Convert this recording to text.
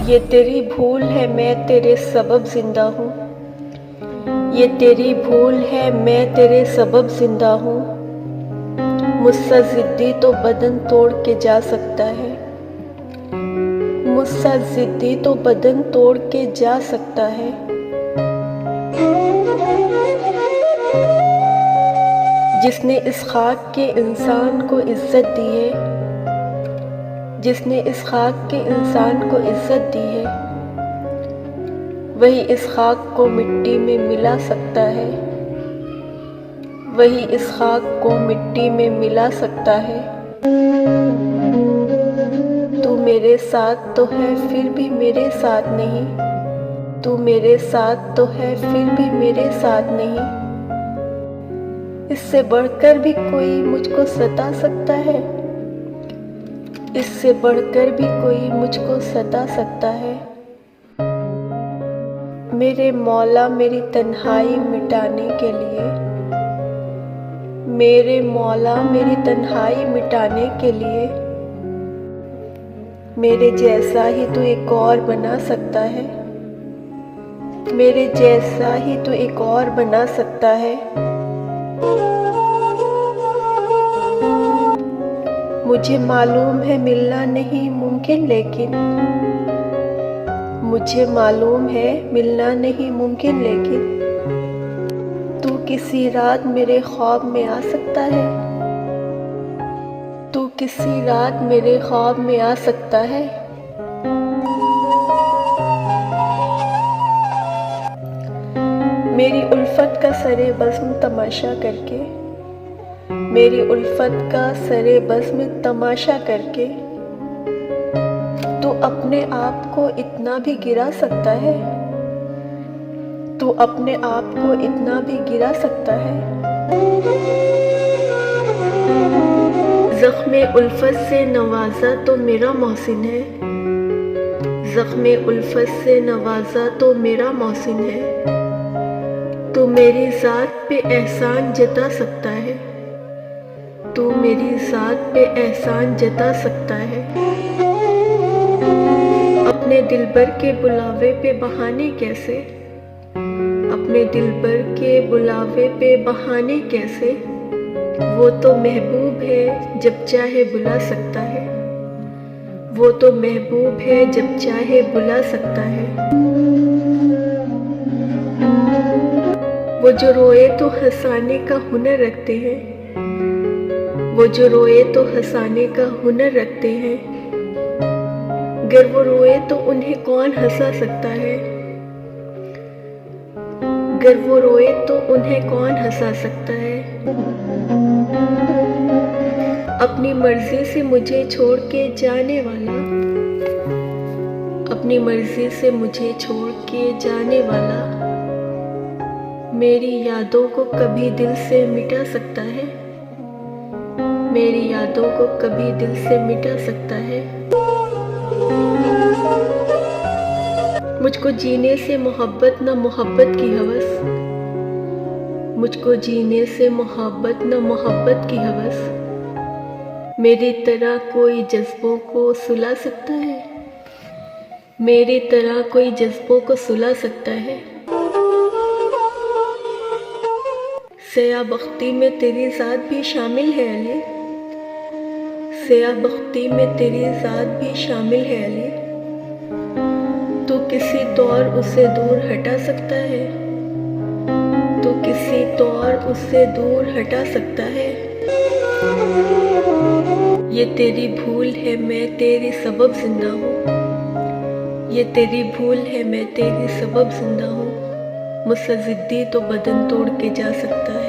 ये तेरी भूल है मैं तेरे सबब जिंदा हूँ। ये तेरी भूल है मैं तेरे सबब जिंदा हूँ। मुझसे जिद्दी तो बदन तोड़ के जा सकता है। मुझसे जिद्दी तो बदन तोड़ के जा सकता है। जिसने इस खाक के इंसान को इज्जत दी है, जिसने इस खाक के इंसान को इज्जत दी है, वही इस खाक को मिट्टी में मिला सकता है। वही इस खाक को मिट्टी में मिला सकता है। तू मेरे साथ तो है फिर भी मेरे साथ नहीं। तू मेरे साथ तो है फिर भी मेरे साथ नहीं। इससे बढ़कर भी कोई मुझको सता सकता है। इससे बढ़कर भी कोई मुझको सता सकता है। मेरे मौला मेरी तन्हाई मिटाने के लिए, मेरे मौला मेरी तन्हाई मिटाने के लिए, मेरे जैसा ही तू एक और बना सकता है। मेरे जैसा ही तू एक और बना सकता है। मुझे मालूम है मिलना नहीं मुमकिन, लेकिन मुझे मालूम है मिलना नहीं मुमकिन, लेकिन तू किसी रात मेरे ख्वाब में आ सकता है। तू किसी रात मेरे ख्वाब में आ सकता है। मेरी उल्फत का सरे बज़्म तमाशा करके, मेरी उल्फत का सरे बज़्म तमाशा करके, तू अपने आप को इतना भी गिरा सकता है। तू अपने आप को इतना भी गिरा सकता है। ज़ख्मे उल्फत से नवाजा तो मेरा मोहसिन है। ज़ख्मे उल्फत से नवाजा तो मेरा मोहसिन है। तू मेरी ज़ात पे एहसान जता सकता है। तू मेरी ज़ात पे एहसान जता सकता है। अपने दिलबर के बुलावे पे बहाने कैसे, अपने दिलबर के बुलावे पे बहाने कैसे, वो तो महबूब है जब चाहे बुला सकता है। वो तो महबूब है जब चाहे बुला सकता है। वो जो रोए तो हंसाने का हुनर रखते हैं। वो जो रोए तो हंसाने का हुनर रखते हैं। अगर वो रोए तो उन्हें कौन हंसा सकता है। अगर वो रोए तो उन्हें कौन हंसा सकता है। अपनी मर्जी से मुझे छोड़ के जाने वाला, अपनी मर्जी से मुझे छोड़ के जाने वाला, मेरी यादों को कभी दिल से मिटा सकता है। मेरी यादों को कभी दिल से मिटा सकता है। मुझको जीने से मोहब्बत न मोहब्बत की हवस, मुझको जीने से मोहब्बत न मोहब्बत की हवस, मेरी तरह कोई जज्बों को सुला सकता है। मेरी तरह कोई जज्बों को सुला सकता है। सयाबख्ती में तेरी ज़ात भी शामिल है अली। सयाबख्ती में तेरी ज़ात भी शामिल है अली। तू किसी तौर उसे दूर हटा सकता है। तू किसी तौर उससे दूर हटा सकता है। ये तेरी भूल है मैं तेरी सबब जिंदा हूँ। ये तेरी भूल है मैं तेरी सबब जिंदा हूँ। मुझसे जिद्दी तो बदन तोड़ के जा सकता है।